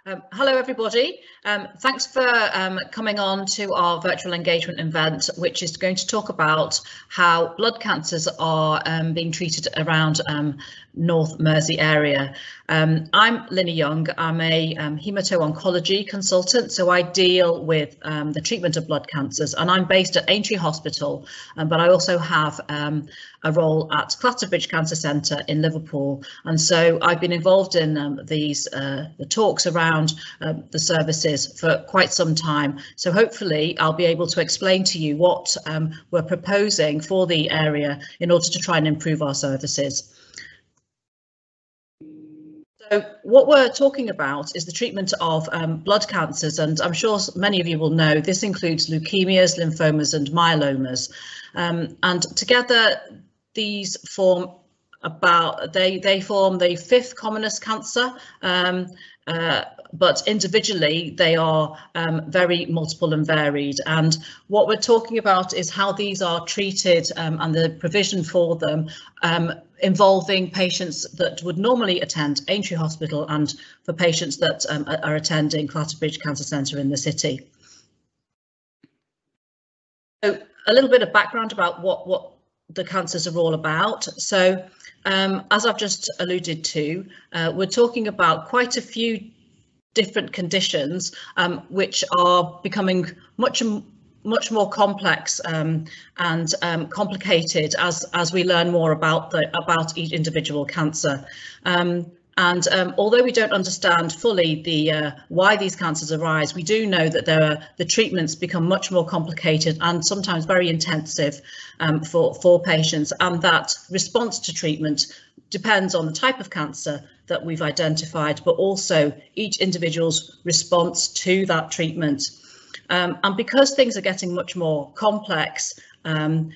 Hello everybody, thanks for coming on to our virtual engagement event, which is going to talk about how blood cancers are being treated around North Mersey area. I'm Linny Young. I'm a hemato-oncology consultant, so I deal with the treatment of blood cancers, and I'm based at Aintree Hospital, but I also have a role at Clatterbridge Cancer Centre in Liverpool, and so I've been involved in the talks around the services for quite some time. So hopefully I'll be able to explain to you what we're proposing for the area in order to try and improve our services. So what we're talking about is the treatment of blood cancers, and I'm sure many of you will know this includes leukemias, lymphomas and myelomas, and together these form they form the 5th commonest cancer, but individually they are very multiple and varied. And what we're talking about is how these are treated and the provision for them, involving patients that would normally attend Aintree Hospital and for patients that are attending Clatterbridge Cancer Centre in the city. So a little bit of background about what the cancers are all about. So as I've just alluded to, we're talking about quite a few different conditions which are becoming much more complex and complicated as we learn more about each individual cancer. And although we don't understand fully why these cancers arise, we do know that the treatments become much more complicated and sometimes very intensive for patients, and that response to treatment depends on the type of cancer that we've identified, but also each individual's response to that treatment. And because things are getting much more complex and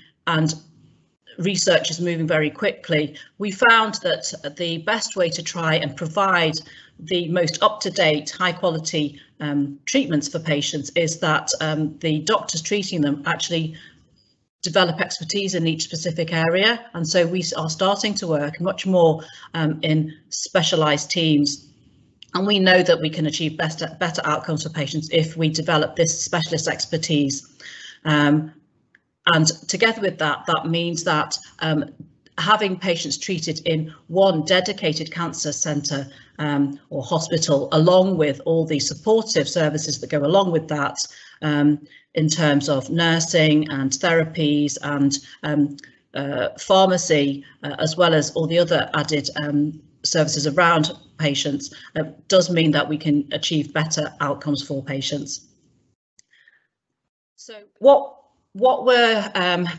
research is moving very quickly, we found that the best way to try and provide the most up-to-date, high-quality treatments for patients is that the doctors treating them actually develop expertise in each specific area, and so we are starting to work much more in specialised teams. And we know that we can achieve better outcomes for patients if we develop this specialist expertise. And together with that, that means that having patients treated in one dedicated cancer centre or hospital, along with all the supportive services that go along with that, in terms of nursing and therapies and pharmacy, as well as all the other added services around patients, does mean that we can achieve better outcomes for patients. So what we're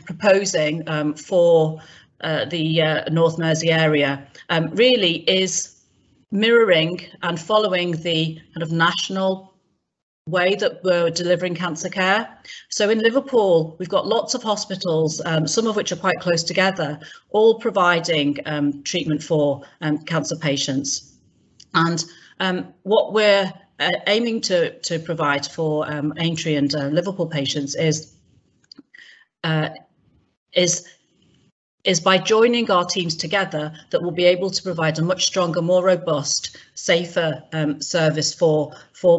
proposing for the North Mersey area really is mirroring and following the kind of national way that we're delivering cancer care. So in Liverpool, we've got lots of hospitals, some of which are quite close together, all providing treatment for cancer patients. And what we're aiming to provide for Aintree and Liverpool patients is by joining our teams together that we'll be able to provide a much stronger, more robust, safer service for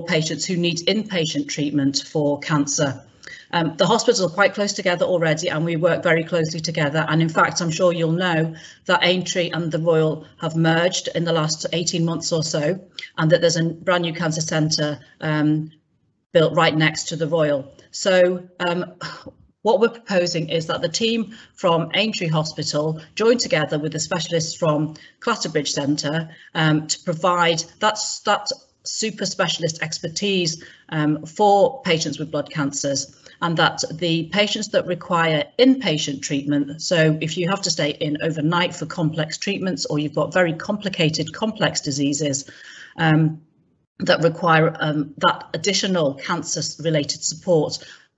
patients who need inpatient treatment for cancer. The hospitals are quite close together already, and we work very closely together. And in fact, I'm sure you'll know that Aintree and the Royal have merged in the last 18 months or so, and that there's a brand new cancer centre built right next to the Royal. So what we're proposing is that the team from Aintree Hospital join together with the specialists from Clatterbridge Centre to provide that super specialist expertise for patients with blood cancers, and that the patients that require inpatient treatment, so if you have to stay in overnight for complex treatments, or you've got very complicated, complex diseases that require that additional cancer-related support,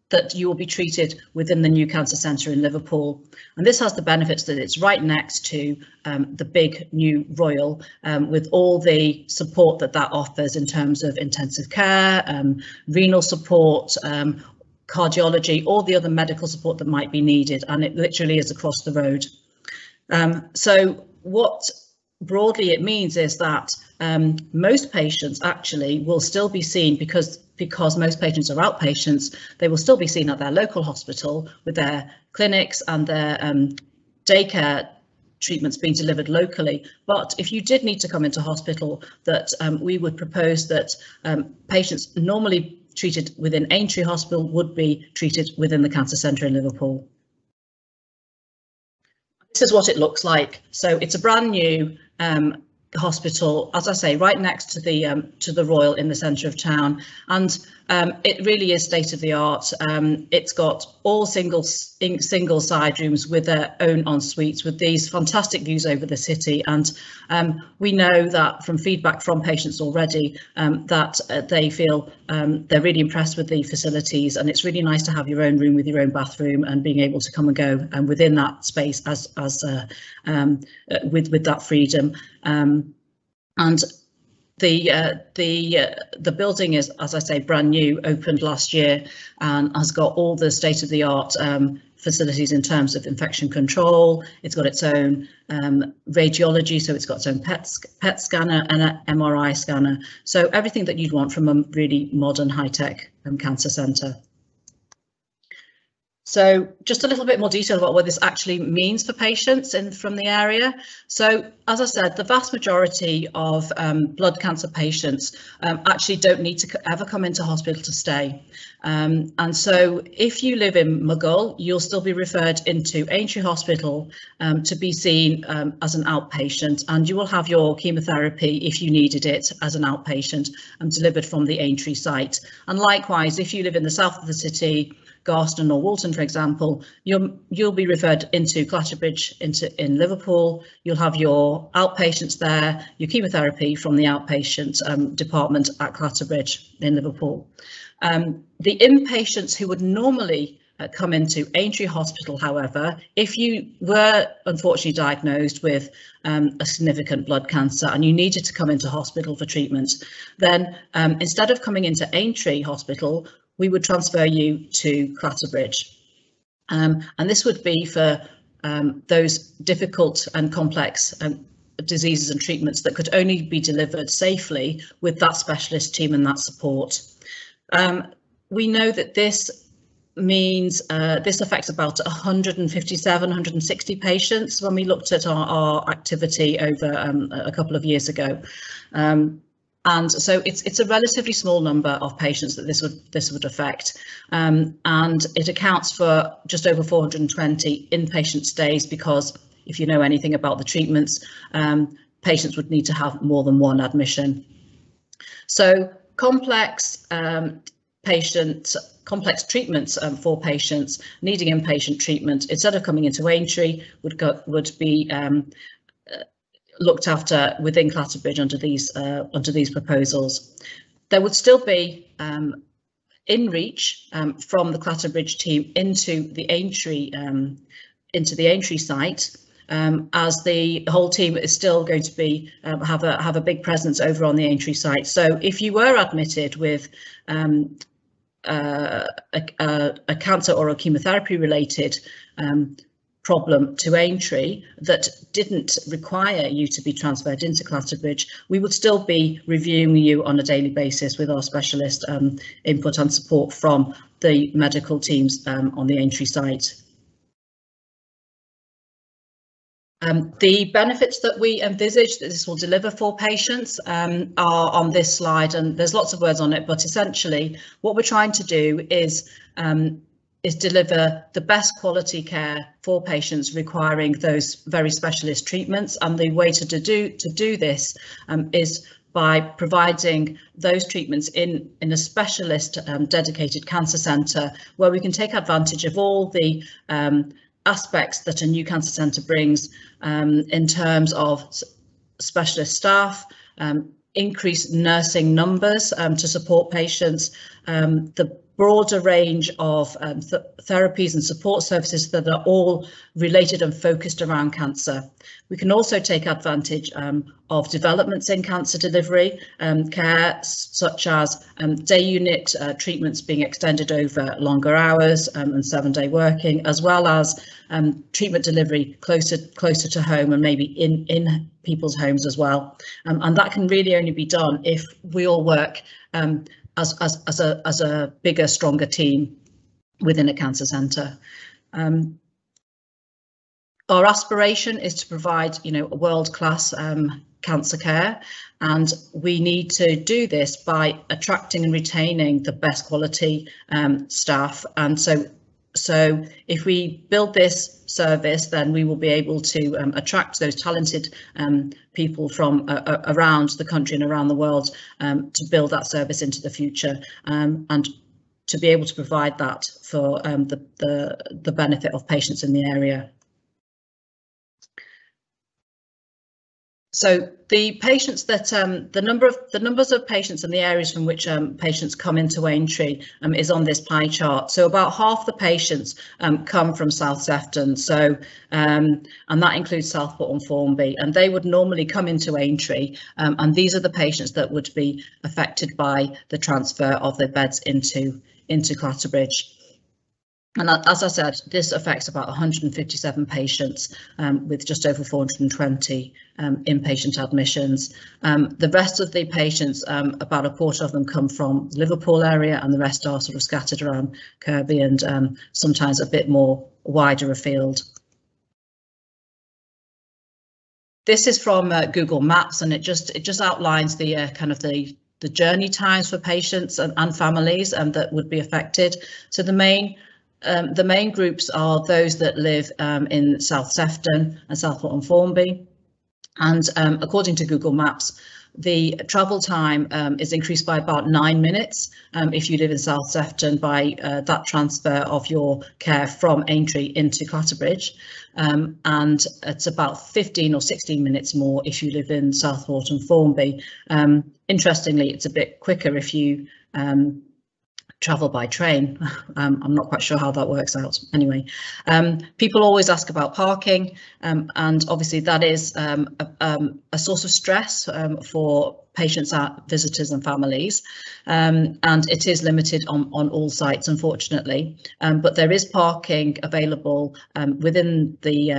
that you will be treated within the new cancer centre in Liverpool. And this has the benefits that it's right next to the big new Royal, with all the support that offers in terms of intensive care, renal support, cardiology, all the other medical support that might be needed, and it literally is across the road. So what broadly it means is that most patients actually will still be seen, because most patients are outpatients, they will still be seen at their local hospital with their clinics and their daycare treatments being delivered locally. But if you did need to come into hospital, that we would propose that patients normally treated within Aintree Hospital would be treated within the Cancer Centre in Liverpool. This is what it looks like. So it's a brand new hospital, as I say, right next to the Royal in the centre of town, and it really is state of the art. It's got all single side rooms with their own en-suites, with these fantastic views over the city, and we know that from feedback from patients already that they feel they're really impressed with the facilities, and it's really nice to have your own room with your own bathroom and being able to come and go within that space with that freedom. And the building is, as I say, brand new, opened last year, and has got all the state-of-the-art facilities in terms of infection control. It's got its own radiology, so it's got its own PET scanner and an MRI scanner. So everything that you'd want from a really modern, high-tech cancer centre. So just a little bit more detail about what this actually means for patients from the area. So, as I said, the vast majority of blood cancer patients actually don't need to ever come into hospital to stay. And so if you live in Mughal, you'll still be referred into Aintree Hospital to be seen as an outpatient, and you will have your chemotherapy, if you needed it, as an outpatient and delivered from the Aintree site. And likewise, if you live in the south of the city, Garston or Walton, for example, you'll be referred into Clatterbridge in Liverpool. You'll have your outpatients there, your chemotherapy from the outpatient department at Clatterbridge in Liverpool. The inpatients who would normally come into Aintree Hospital, however, if you were unfortunately diagnosed with a significant blood cancer and you needed to come into hospital for treatment, then instead of coming into Aintree Hospital, we would transfer you to Clatterbridge. And this would be for those difficult and complex diseases and treatments that could only be delivered safely with that specialist team and that support. We know that this means this affects about 157, 160 patients when we looked at our activity over a couple of years ago. And so it's a relatively small number of patients that this would affect, and it accounts for just over 420 inpatient stays, because if you know anything about the treatments, patients would need to have more than one admission. So complex treatments for patients needing inpatient treatment, instead of coming into Aintree, would be looked after within Clatterbridge under these proposals. There would still be in reach from the Clatterbridge team into the Aintree site, as the whole team is still going to be have a big presence over on the Aintree site. So if you were admitted with a cancer or a chemotherapy related problem to Aintree that didn't require you to be transferred into Clatterbridge, we would still be reviewing you on a daily basis with our specialist input and support from the medical teams on the Aintree site. The benefits that we envisage that this will deliver for patients are on this slide, and there's lots of words on it, but essentially what we're trying to do is deliver the best quality care for patients requiring those very specialist treatments, and the way to do this is by providing those treatments in a specialist dedicated cancer centre, where we can take advantage of all the aspects that a new cancer centre brings in terms of specialist staff, increased nursing numbers to support patients, the broader range of therapies and support services that are all related and focused around cancer. We can also take advantage of developments in cancer delivery care, such as day unit treatments being extended over longer hours and 7-day working, as well as treatment delivery closer to home and maybe in people's homes as well. And that can really only be done if we all work as a bigger, stronger team within a cancer centre. Our aspiration is to provide, a world-class cancer care, and we need to do this by attracting and retaining the best quality staff. And so if we build this service, then we will be able to attract those talented people from around the country and around the world to build that service into the future, and to be able to provide that for the benefit of patients in the area. So the patients that the numbers of patients and the areas from which patients come into Aintree is on this pie chart. So about half the patients come from South Sefton, so and that includes Southport and Formby, and they would normally come into Aintree, and these are the patients that would be affected by the transfer of their beds into Clatterbridge. And as I said, this affects about 157 patients with just over 420 inpatient admissions. The rest of the patients, about a quarter of them come from the Liverpool area, and the rest are sort of scattered around Kirby and sometimes a bit more wider afield. This is from Google Maps, and it just outlines the kind of the journey times for patients and families that would be affected. So the main groups are those that live in South Sefton and Southport and Formby, and according to Google Maps, the travel time is increased by about 9 minutes if you live in South Sefton by that transfer of your care from Aintree into Clatterbridge, and it's about 15 or 16 minutes more if you live in Southport and Formby. Interestingly, it's a bit quicker if you travel by train. I'm not quite sure how that works out. Anyway, people always ask about parking, and obviously that is a source of stress for patients, visitors and families, and it is limited on all sites, unfortunately, but there is parking available within the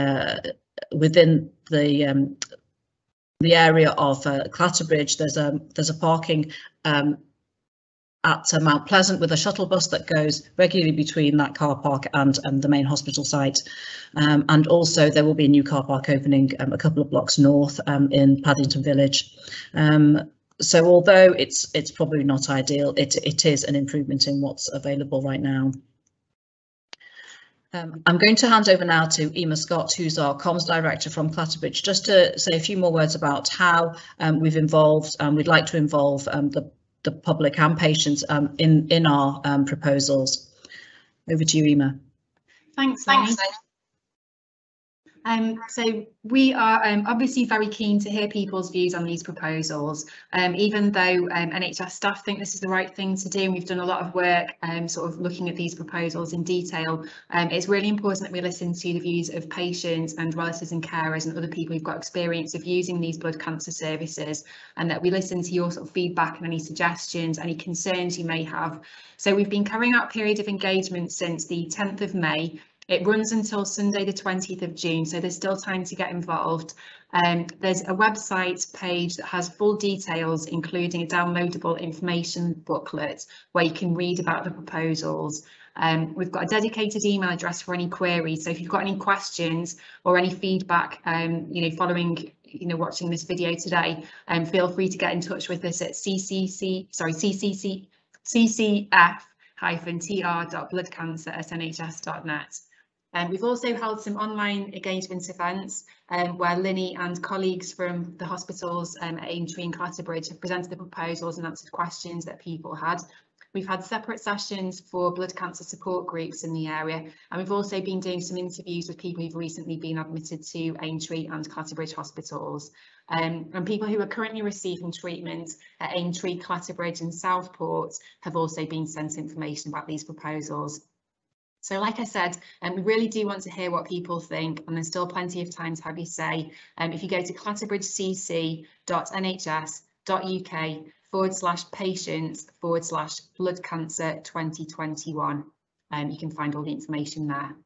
area of Clatterbridge. There's a parking at Mount Pleasant with a shuttle bus that goes regularly between that car park and the main hospital site, and also there will be a new car park opening a couple of blocks north in Paddington Village. So although it's probably not ideal, it is an improvement in what's available right now. I'm going to hand over now to Emma Scott, who's our comms director from Clatterbridge, just to say a few more words about how we've involved and we'd like to involve the public and patients in our proposals. Over to you, Emma. Thanks. So we are obviously very keen to hear people's views on these proposals, even though NHS staff think this is the right thing to do, and we've done a lot of work sort of looking at these proposals in detail. It's really important that we listen to the views of patients and relatives and carers and other people who've got experience of using these blood cancer services, and that we listen to your sort of feedback and any suggestions, any concerns you may have. So we've been carrying out a period of engagement since the 10th of May. It runs until Sunday the 20th of June, so there's still time to get involved. There's a website page that has full details, including a downloadable information booklet where you can read about the proposals. We've got a dedicated email address for any queries, so if you've got any questions or any feedback, following watching this video today, feel free to get in touch with us at ccf-tr.bloodcancer@nhs.net. We've also held some online engagement events where Linny and colleagues from the hospitals at Aintree and Clatterbridge have presented the proposals and answered questions that people had. We've had separate sessions for blood cancer support groups in the area, and we've also been doing some interviews with people who've recently been admitted to Aintree and Clatterbridge hospitals. And people who are currently receiving treatment at Aintree, Clatterbridge and Southport have also been sent information about these proposals. So like I said, we really do want to hear what people think, and there's still plenty of time to have your say. If you go to clatterbridgecc.nhs.uk/patients/blood cancer 2021, you can find all the information there.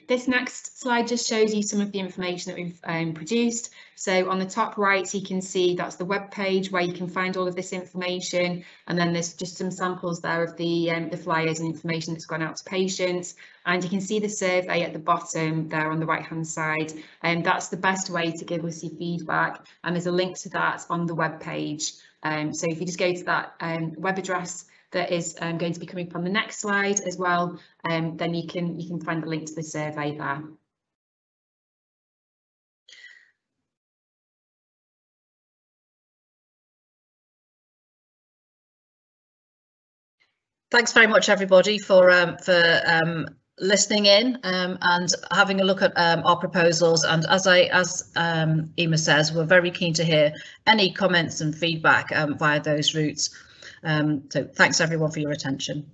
This next slide just shows you some of the information that we've produced. So on the top right, you can see that's the web page where you can find all of this information, and then there's just some samples there of the flyers and information that's gone out to patients. And you can see the survey at the bottom there on the right hand side, and that's the best way to give us your feedback, and there's a link to that on the web page. So if you just go to that web address that is going to be coming from the next slide as well, then you can find the link to the survey there. Thanks very much, everybody, for listening in and having a look at our proposals. And as Emma says, we're very keen to hear any comments and feedback via those routes. So thanks everyone for your attention.